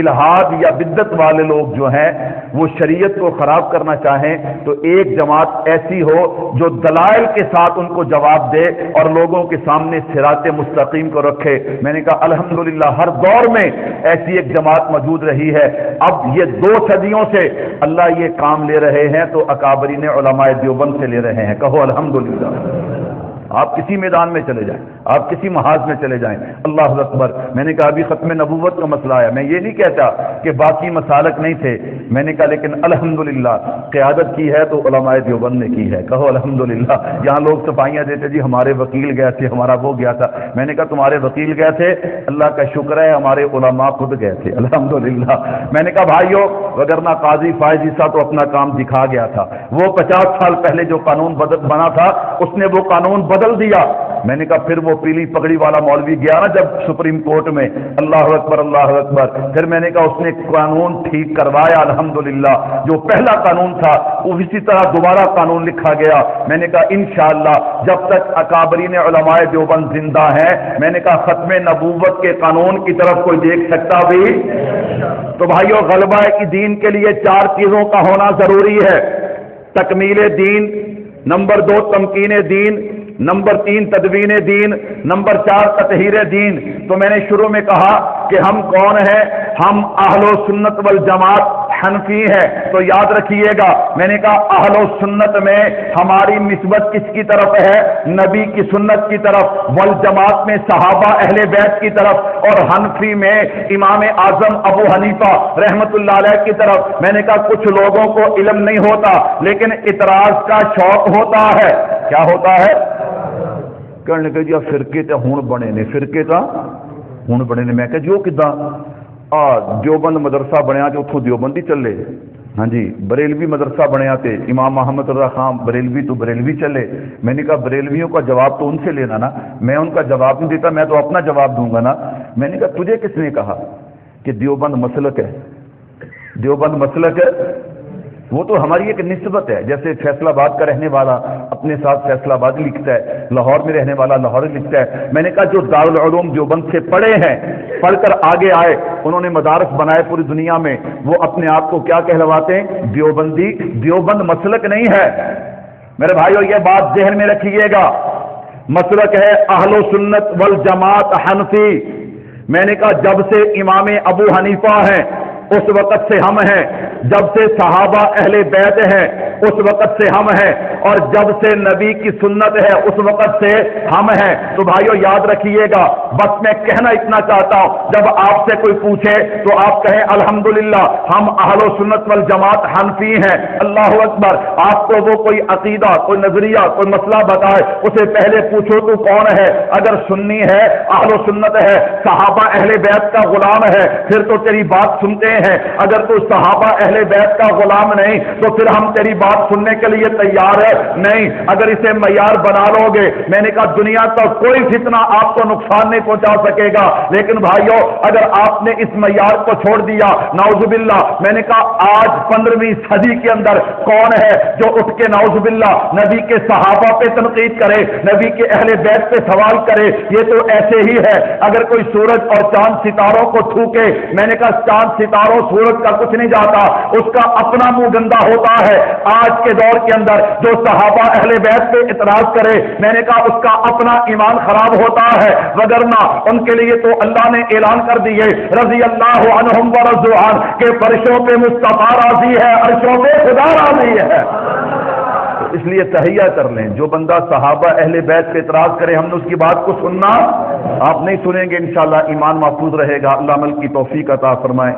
الہاد یا بدعت والے لوگ جو ہیں وہ شریعت کو خراب کرنا چاہیں, تو ایک جماعت ایسی ہو جو دلائل کے ساتھ ان کو جواب دے اور لوگوں کے سامنے صراط مستقیم کو رکھے. میں نے کہا الحمدللہ ہر دور میں ایسی ایک جماعت موجود رہی ہے. اب یہ 2 صدیوں سے اللہ یہ کام لے رہے ہیں تو اکابرین علماء دیوبند سے لے رہے ہیں. کہو الحمدللہ. آپ کسی میدان میں چلے جائیں, آپ کسی محاذ میں چلے جائیں. اللہ اکبر. میں نے کہا ابھی ختم نبوت کا مسئلہ آیا. میں یہ نہیں کہتا کہ باقی مسالک نہیں تھے. میں نے کہا لیکن الحمدللہ قیادت کی ہے تو علماء دیوبند نے کی ہے. کہو الحمدللہ. یہاں لوگ صفائیاں دیتے جی ہمارے وکیل گئے تھے, ہمارا وہ گیا تھا. میں نے کہا تمہارے وکیل گئے تھے, اللہ کا شکر ہے ہمارے علماء خود گئے تھے. الحمدللہ. میں نے کہا بھائیو وگرنہ قاضی فائز عیسیٰ تو اپنا کام دکھا گیا تھا. وہ 50 سال پہلے جو قانون بنا تھا اس نے وہ قانون بدل دیا. میں نے کہا پھر وہ پیلی پگڑی والا مولوی گیا نا جب سپریم کورٹ میں, اللہ اکبر اللہ اکبر, پھر میں نے کہا اس نے قانون ٹھیک کروایا الحمدللہ. جو پہلا قانون تھا اسی طرح دوبارہ قانون لکھا گیا. میں نے کہا انشاءاللہ جب تک اکابرین علماء دیوبند زندہ ہیں, میں نے کہا ختم نبوت کے قانون کی طرف کوئی دیکھ سکتا بھی. تو بھائیو غلبہ کی دین کے لیے 4 چیزوں کا ہونا ضروری ہے. تکمیل دین, نمبر 2 تمکین دین, نمبر 3 تدوین دین, نمبر 4 تطہیر دین. تو میں نے شروع میں کہا کہ ہم کون ہیں؟ ہم اہل و سنت والجماعت حنفی ہیں. تو یاد رکھیے گا میں نے کہا اہل و سنت میں ہماری نسبت کس کی طرف ہے؟ نبی کی سنت کی طرف. والجماعت میں صحابہ اہل بیت کی طرف. اور حنفی میں امام اعظم ابو حنیفہ رحمت اللہ علیہ کی طرف. میں نے کہا کچھ لوگوں کو علم نہیں ہوتا لیکن اعتراض کا شوق ہوتا ہے. کیا ہوتا ہے؟ کہنے لگے جی فرقے تے ہون بنے نے, فرقے تا ہون بنے نے. میں کہا جو کداں دیوبند مدرسہ بنیا تے اتھوں دیوبندی چلے. ہاں جی بریلوی مدرسہ بنیا تے امام محمد رضا خان بریلوی تو بریلوی چلے. میں نے کہا بریلویوں کا جواب تو ان سے لینا نا, میں ان کا جواب نہیں دیتا, میں تو اپنا جواب دوں گا نا. میں نے کہا تجھے کس نے کہا کہ دیوبند مسلک ہے؟ دیوبند مسلک ہے وہ تو ہماری ایک نسبت ہے. جیسے فیصل آباد کا رہنے والا اپنے ساتھ فیصل آباد لکھتا ہے, لاہور میں رہنے والا لاہور لکھتا ہے. میں نے کہا جو دارالعلوم دیوبند سے پڑھے ہیں, پڑھ کر آگے آئے, انہوں نے مدارس بنائے پوری دنیا میں, وہ اپنے آپ کو کیا کہلواتے ہیں؟ دیوبندی. دیوبند مسلک نہیں ہے. میرے بھائیو یہ بات ذہن میں رکھیے گا. مسلک ہے اہل و سنت والجماعت حنفی. میں نے کہا جب سے امام ابو حنیفہ ہیں اس وقت سے ہم ہیں, جب سے صحابہ اہل بیت ہیں اس وقت سے ہم ہیں, اور جب سے نبی کی سنت ہے اس وقت سے ہم ہیں. تو بھائیو یاد رکھیے گا. بس میں کہنا اتنا چاہتا ہوں, جب آپ سے کوئی پوچھے تو آپ کہیں الحمدللہ ہم اہل و سنت والجماعت حنفی ہیں. اللہ اکبر. آپ کو وہ کوئی عقیدہ, کوئی نظریہ, کوئی مسئلہ بتائے, اسے پہلے پوچھو تو کون ہے. اگر سنی ہے, اہل و سنت ہے, صحابہ اہل بیت کا غلام ہے, پھر تو تیری بات سنتے ہیں. اگر تو صحابہ اہل بیت کا غلام نہیں تو پھر ہم تیری بات سننے کے لیے تیار ہے نہیں. اگر اسے معیار بنا لو گے, میں نے کہا دنیا کا کوئی فتنہ آپ کو نقصان نہیں پہنچا سکے گا. لیکن بھائیو اگر آپ نے اس معیار کو چھوڑ دیا, نعوذ باللہ, میں نے کہا آج 15ویں صدی کے اندر کون ہے جو اٹھ کے نعوذ باللہ نبی کے صحابہ پہ تنقید کرے, نبی کے اہل بیت پہ سوال کرے؟ یہ تو ایسے ہی ہے. اگر کوئی سورج اور چاند ستاروں کو تھوکے, میں نے کہا چاند ستاروں سورج کا کچھ نہیں جاتا, اس کا اپنا منہ گندا ہوتا ہے. آج کے دور کے اندر جو صحابہ اہل بیت پہ اعتراض کرے, میں نے کہا اس کا اپنا ایمان خراب ہوتا ہے. وگرنہ ان کے لیے تو اللہ نے اعلان کر دیے رضی اللہ عنہم ورضوا عنہ کہ فرشوں پہ مصطفیٰ راضی ہے, عرشوں پہ خدا راضی ہے. اس لیے تہیہ کر لیں, جو بندہ صحابہ اہل بیت پہ اعتراض کرے ہم نے اس کی بات کو سننا, آپ نہیں سنیں گے انشاءاللہ ایمان محفوظ رہے گا. اللہ عمل کی توفیق عطا فرمائے.